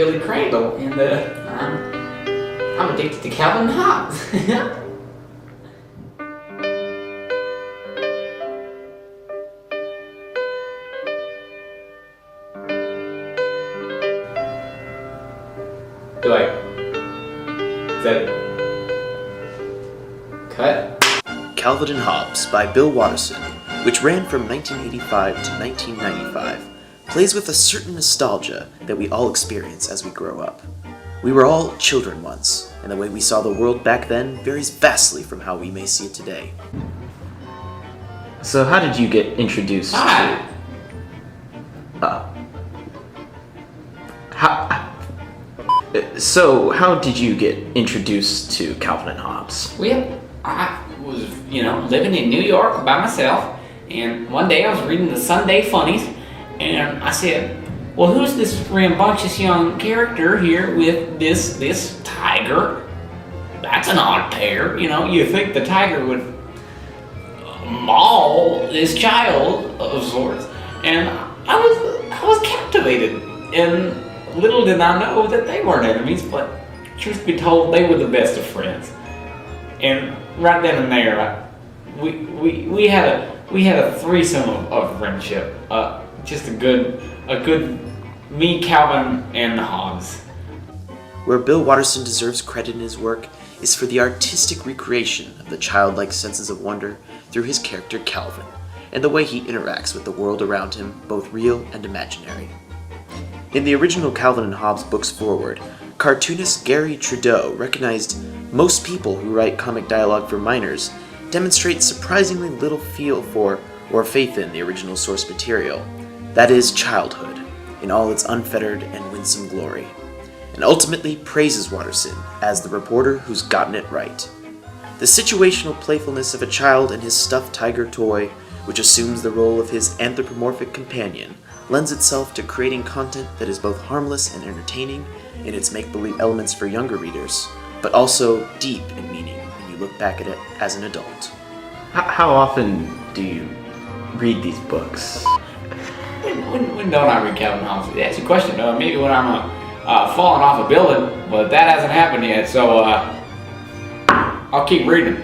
Billy Crandall, and I'm addicted to Calvin and Hobbes. Is that cut? Calvin and Hobbes by Bill Watterson, which ran from 1985 to 1995, plays with a certain nostalgia that we all experience as we grow up. We were all children once, and the way we saw the world back then varies vastly from how we may see it today. So how did you get introduced Hi. how did you get introduced to Calvin and Hobbes? Well, I was, living in New York by myself, and one day I was reading the Sunday Funnies, and I said, well, who's this rambunctious young character here with this tiger? That's an odd pair. You think the tiger would maul this child of sorts, and I was captivated, and little did I know that they weren't enemies, but truth be told, they were the best of friends. And right then and there, we had a threesome of friendship. Just a good me, Calvin, and Hobbes. Where Bill Watterson deserves credit in his work is for the artistic recreation of the childlike senses of wonder through his character Calvin, and the way he interacts with the world around him, both real and imaginary. In the original Calvin and Hobbes book's foreword, cartoonist Gary Trudeau recognized most people who write comic dialogue for minors demonstrate surprisingly little feel for or faith in the original source material, that is, childhood, in all its unfettered and winsome glory, and ultimately praises Watterson as the reporter who's gotten it right. The situational playfulness of a child and his stuffed tiger toy, which assumes the role of his anthropomorphic companion, lends itself to creating content that is both harmless and entertaining in its make-believe elements for younger readers, but also deep in meaning when you look back at it as an adult. How often do you read these books? When don't I read Calvin and Hobbes? That's a question. Maybe when I'm falling off a building, but that hasn't happened yet, so I'll keep reading.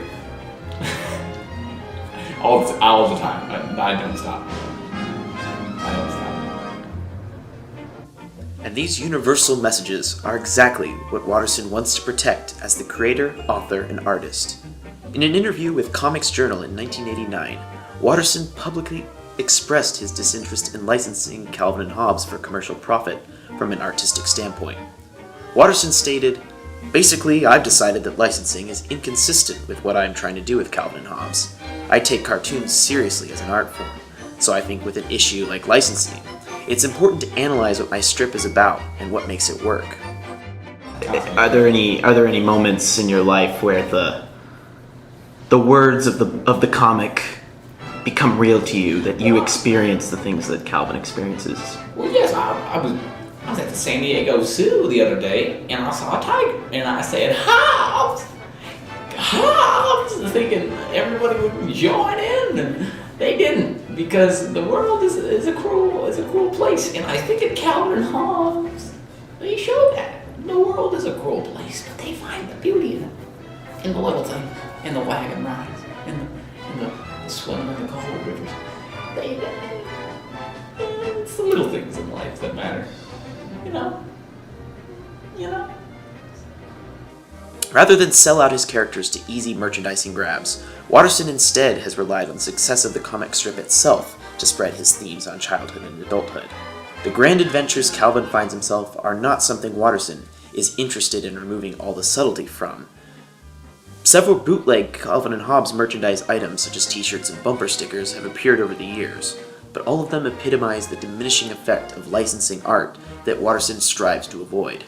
all the time. I don't stop. And these universal messages are exactly what Watterson wants to protect as the creator, author, and artist. In an interview with Comics Journal in 1989, Watterson publicly expressed his disinterest in licensing Calvin and Hobbes for commercial profit from an artistic standpoint. Watterson stated, "Basically, I've decided that licensing is inconsistent with what I'm trying to do with Calvin and Hobbes. I take cartoons seriously as an art form, so I think with an issue like licensing, it's important to analyze what my strip is about and what makes it work." Are there any moments in your life where the words of the comic become real to you, that you experience the things that Calvin experiences? Well, yes, I was at the San Diego Zoo the other day, and I saw a tiger, and I said, Hobbes! Hobbes! Thinking everybody would join in, and they didn't, because the world is a cruel place, and I think in Calvin and Hobbes, they show that. The world is a cruel place, but they find the beauty in the little things, in the wagon rides, in the swimming in the cold rivers. It's the little things in life that matter. You know. Rather than sell out his characters to easy merchandising grabs, Watterson instead has relied on the success of the comic strip itself to spread his themes on childhood and adulthood. The grand adventures Calvin finds himself are not something Watterson is interested in removing all the subtlety from. Several bootleg Calvin and Hobbes merchandise items such as t-shirts and bumper stickers have appeared over the years, but all of them epitomize the diminishing effect of licensing art that Watterson strives to avoid.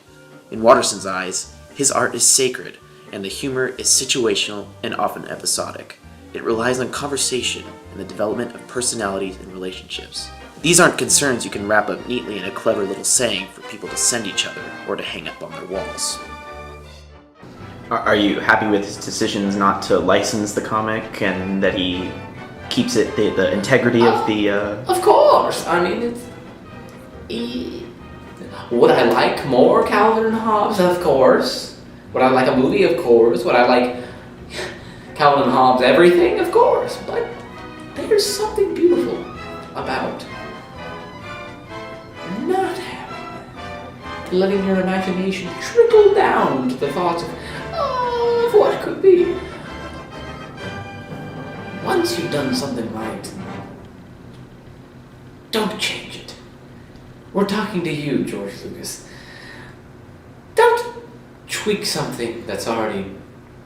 In Watterson's eyes, his art is sacred, and the humor is situational and often episodic. It relies on conversation and the development of personalities and relationships. These aren't concerns you can wrap up neatly in a clever little saying for people to send each other or to hang up on their walls. Are you happy with his decisions not to license the comic, and that he keeps it the integrity of the... Of course! I mean, Would I like more Calvin and Hobbes? Of course. Would I like a movie? Of course. Would I like Calvin and Hobbes everything? Of course. But there's something beautiful about not having, letting your imagination trickle down to the thoughts of what could be. Once you've done something right, don't change it. We're talking to you, George Lucas. Don't tweak something that's already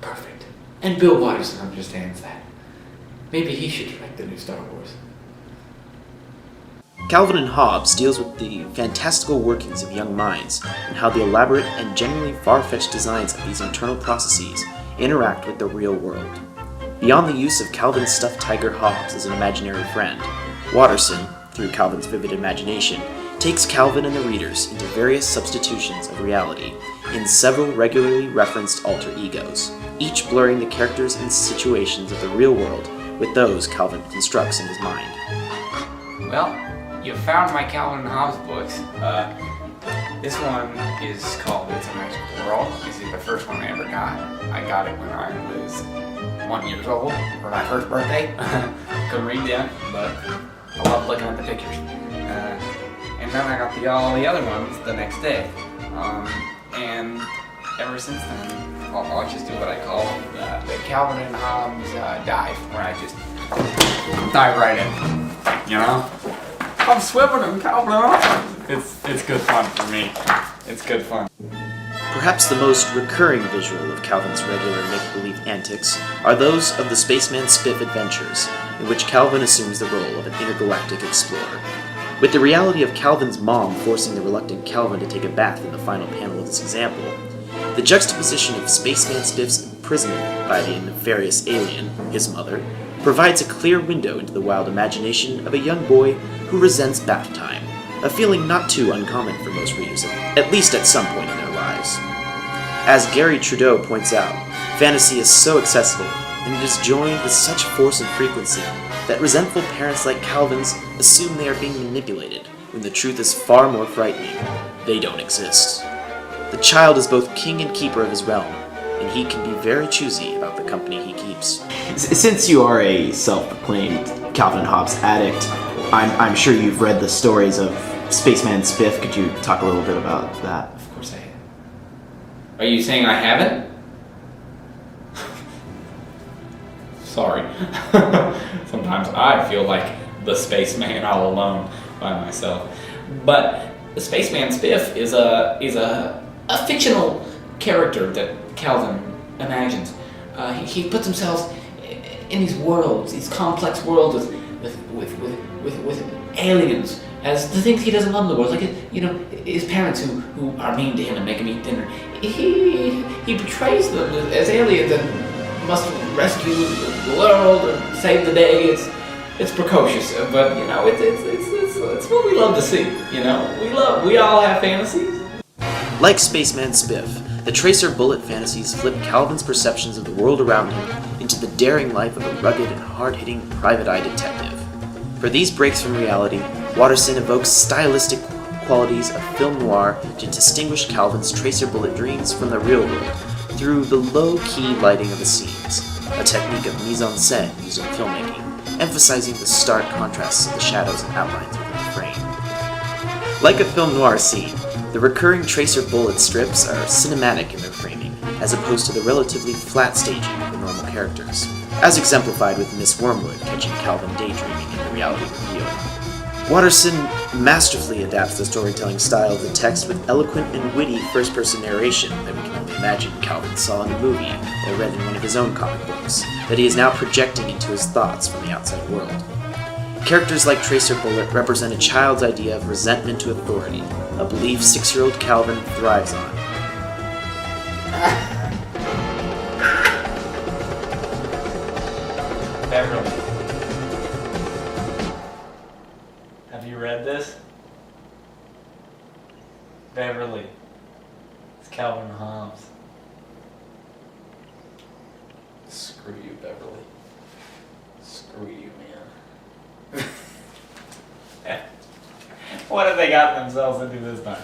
perfect. And Bill Watterson understands that. Maybe he should direct the new Star Wars. Calvin and Hobbes deals with the fantastical workings of young minds and how the elaborate and genuinely far-fetched designs of these internal processes interact with the real world. Beyond the use of Calvin's stuffed tiger Hobbes as an imaginary friend, Watterson, through Calvin's vivid imagination, takes Calvin and the readers into various substitutions of reality in several regularly referenced alter egos, each blurring the characters and situations of the real world with those Calvin constructs in his mind. Well, you found my Calvin and Hobbes books. This one is called It's a Magic World. This is the first one I ever got. I got it when I was 1 year old for my first birthday. Couldn't read then, but I love looking at the pictures. And then I got all the other ones the next day. And ever since then, I'll just do what I call the Calvin and Hobbes dive, where I just dive right in. You know? I'm swimming in Calvin and Hobbes. It's good fun for me. It's good fun. Perhaps the most recurring visual of Calvin's regular make-believe antics are those of the Spaceman Spiff adventures, in which Calvin assumes the role of an intergalactic explorer. With the reality of Calvin's mom forcing the reluctant Calvin to take a bath in the final panel of this example, the juxtaposition of Spaceman Spiff's imprisonment by the nefarious alien, his mother, provides a clear window into the wild imagination of a young boy who resents bath time, a feeling not too uncommon for most readers, at least at some point in their lives. As Gary Trudeau points out, fantasy is so accessible, and it is joined with such force and frequency that resentful parents like Calvin's assume they are being manipulated, when the truth is far more frightening. They don't exist. The child is both king and keeper of his realm, and he can be very choosy about the company he keeps. Since you are a self-proclaimed Calvin and Hobbes addict, I'm sure you've read the stories of Spaceman Spiff. Could you talk a little bit about that? Of course I have. Are you saying I haven't? Sorry. Sometimes I feel like the spaceman all alone by myself. But the Spaceman Spiff is a fictional character that Calvin imagines. He puts himself in these worlds, these complex worlds with aliens as the things he doesn't love in the world, like his parents who are mean to him and make him eat dinner. He portrays them as aliens and must rescue the world and save the day. It's precocious, but it's what we love to see. We all have fantasies. Like Spaceman Spiff, the Tracer Bullet fantasies flip Calvin's perceptions of the world around him into the daring life of a rugged and hard-hitting private eye detective. For these breaks from reality, Watterson evokes stylistic qualities of film noir to distinguish Calvin's Tracer Bullet dreams from the real world through the low-key lighting of the scenes, a technique of mise-en-scène used in filmmaking, emphasizing the stark contrasts of the shadows and outlines within the frame. Like a film noir scene, the recurring Tracer Bullet strips are cinematic in their framing, as opposed to the relatively flat staging of the normal characters, as exemplified with Miss Wormwood catching Calvin daydreaming in the reality reveal. Watterson masterfully adapts the storytelling style of the text with eloquent and witty first-person narration that we can only imagine Calvin saw in a movie or read in one of his own comic books, that he is now projecting into his thoughts from the outside world. Characters like Tracer Bullet represent a child's idea of resentment to authority, a belief 6-year-old Calvin thrives on. Beverly. Have you read this? Beverly. It's Calvin and Hobbes. Screw you, Beverly. Screw you, man. What have they gotten themselves into this time?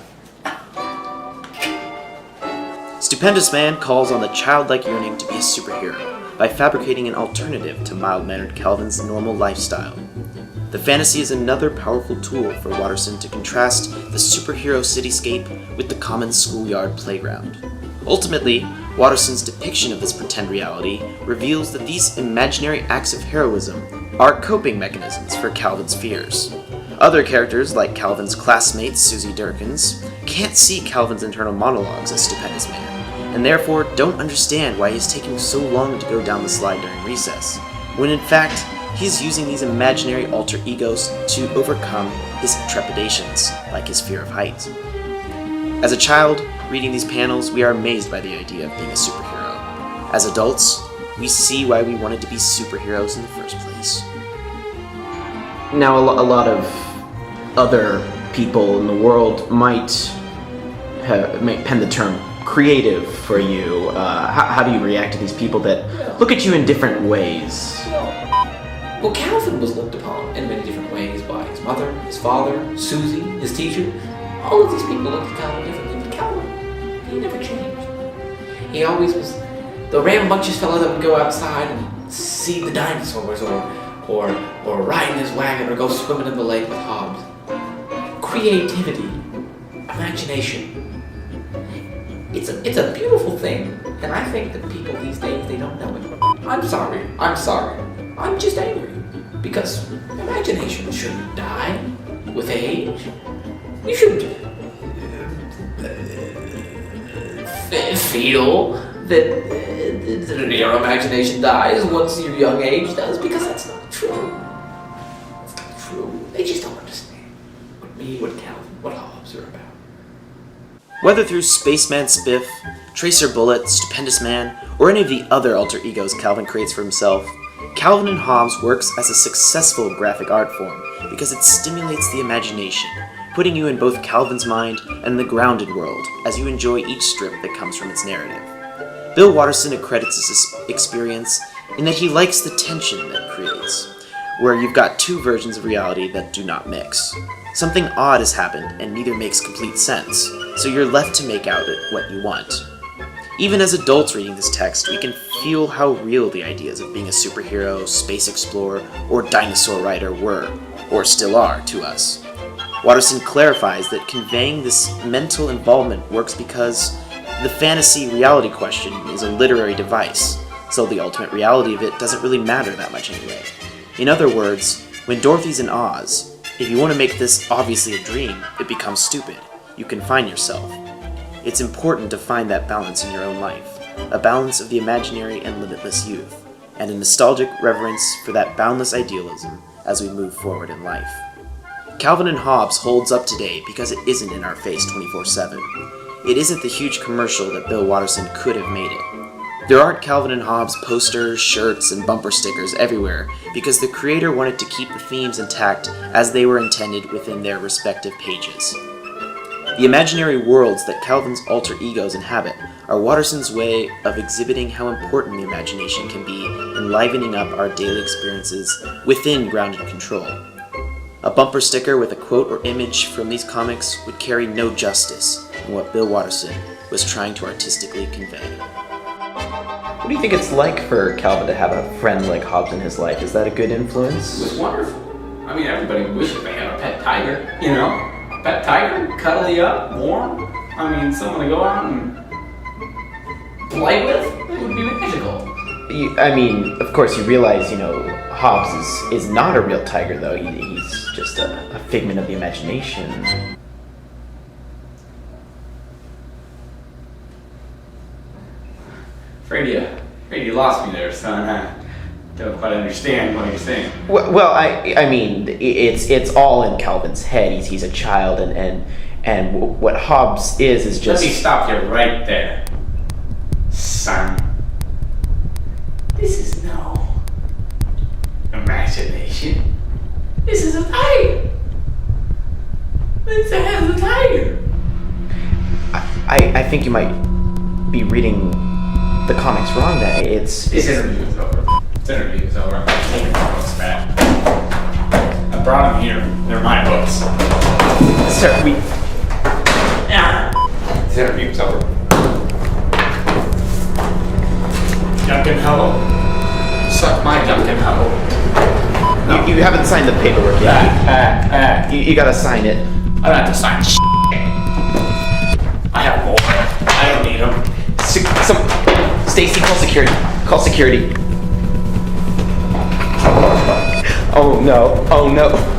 Stupendous Man calls on the childlike yearning to be a superhero by fabricating an alternative to mild-mannered Calvin's normal lifestyle. The fantasy is another powerful tool for Watterson to contrast the superhero cityscape with the common schoolyard playground. Ultimately, Watterson's depiction of this pretend reality reveals that these imaginary acts of heroism are coping mechanisms for Calvin's fears. Other characters, like Calvin's classmate Susie Durkins, can't see Calvin's internal monologues as Stupendous Man, and therefore don't understand why he's taking so long to go down the slide during recess, when in fact, he's using these imaginary alter egos to overcome his trepidations, like his fear of heights. As a child, reading these panels, we are amazed by the idea of being a superhero. As adults, we see why we wanted to be superheroes in the first place. Now, a lot of other people in the world might pen the term creative for you. How do you react to these people that look at you in different ways? Well, Calvin was looked upon in many different ways by his mother, his father, Susie, his teacher. All of these people looked at Calvin differently, but Calvin, he never changed. He always was the rambunctious fellow that would go outside and see the dinosaurs, or ride in his wagon, or go swimming in the lake with Hobbes. Creativity, imagination. It's a beautiful thing, and I think that people these days, they don't know it. I'm sorry. I'm just angry, because imagination shouldn't die with age. You shouldn't feel that your imagination dies once your young age does, because that's not true. It's not true. They just don't understand what Calvin, what Hobbes are about. Whether through Spaceman Spiff, Tracer Bullet, Stupendous Man, or any of the other alter egos Calvin creates for himself, Calvin and Hobbes works as a successful graphic art form because it stimulates the imagination, putting you in both Calvin's mind and the grounded world as you enjoy each strip that comes from its narrative. Bill Watterson accredits this experience in that he likes the tension that creates, where you've got two versions of reality that do not mix. Something odd has happened and neither makes complete sense, so you're left to make out what you want. Even as adults reading this text, we can feel how real the ideas of being a superhero, space explorer, or dinosaur rider were, or still are, to us. Watterson clarifies that conveying this mental involvement works because the fantasy reality question is a literary device, so the ultimate reality of it doesn't really matter that much anyway. In other words, when Dorothy's in Oz, if you want to make this obviously a dream, it becomes stupid. You confine yourself. It's important to find that balance in your own life, a balance of the imaginary and limitless youth, and a nostalgic reverence for that boundless idealism as we move forward in life. Calvin and Hobbes holds up today because it isn't in our face 24/7. It isn't the huge commercial that Bill Watterson could have made it. There aren't Calvin and Hobbes posters, shirts, and bumper stickers everywhere because the creator wanted to keep the themes intact as they were intended within their respective pages. The imaginary worlds that Calvin's alter egos inhabit are Watterson's way of exhibiting how important the imagination can be in livening up our daily experiences within grounded control. A bumper sticker with a quote or image from these comics would carry no justice in what Bill Watterson was trying to artistically convey. What do you think it's like for Calvin to have a friend like Hobbes in his life? Is that a good It influence? was wonderful. I mean, everybody wishes they had a pet tiger, you know? A pet tiger, cuddle you up, warm. I mean, someone to go out and play with. It would be magical. I mean, of course, you realize, Hobbes is not a real tiger, though. He's just a figment of the imagination. Afraid you lost me there, son. I don't quite understand what you're saying. Well, I mean, it's all in Calvin's head. He's a child, and what Hobbes is just. Let me stop you right there, son. This is no imagination. This is a tiger. This has a tiger. I think you might be reading the comics wrong. That This interview is over. This interview is over. I'm taking my books back. I brought them here. They're my books. Sir, This interview is over. Duncan Hole. Suck my Duncan Hole. No. You haven't signed the paperwork yet. You gotta sign it. I don't have to sign shit. I have more. I don't need them. Stacy, call security. Call security. Oh no. Oh no.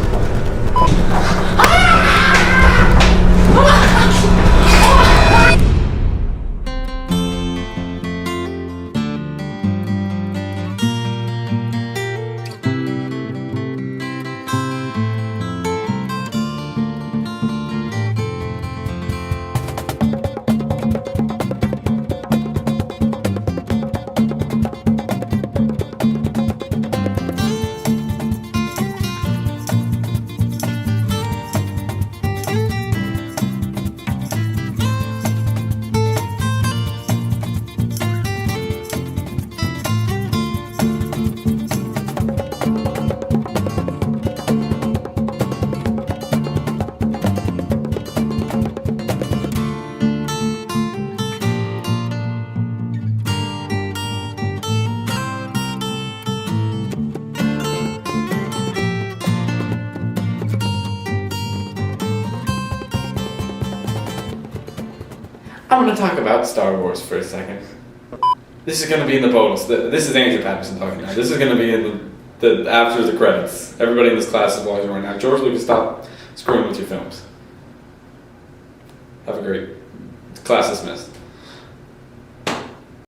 I'm going to talk about Star Wars for a second. This is going to be in the bonus. This is Andrew Patterson talking now. This is going to be in the after the credits. Everybody in this class is watching right now. George Lucas, stop screwing with your films. Have a great class dismissed.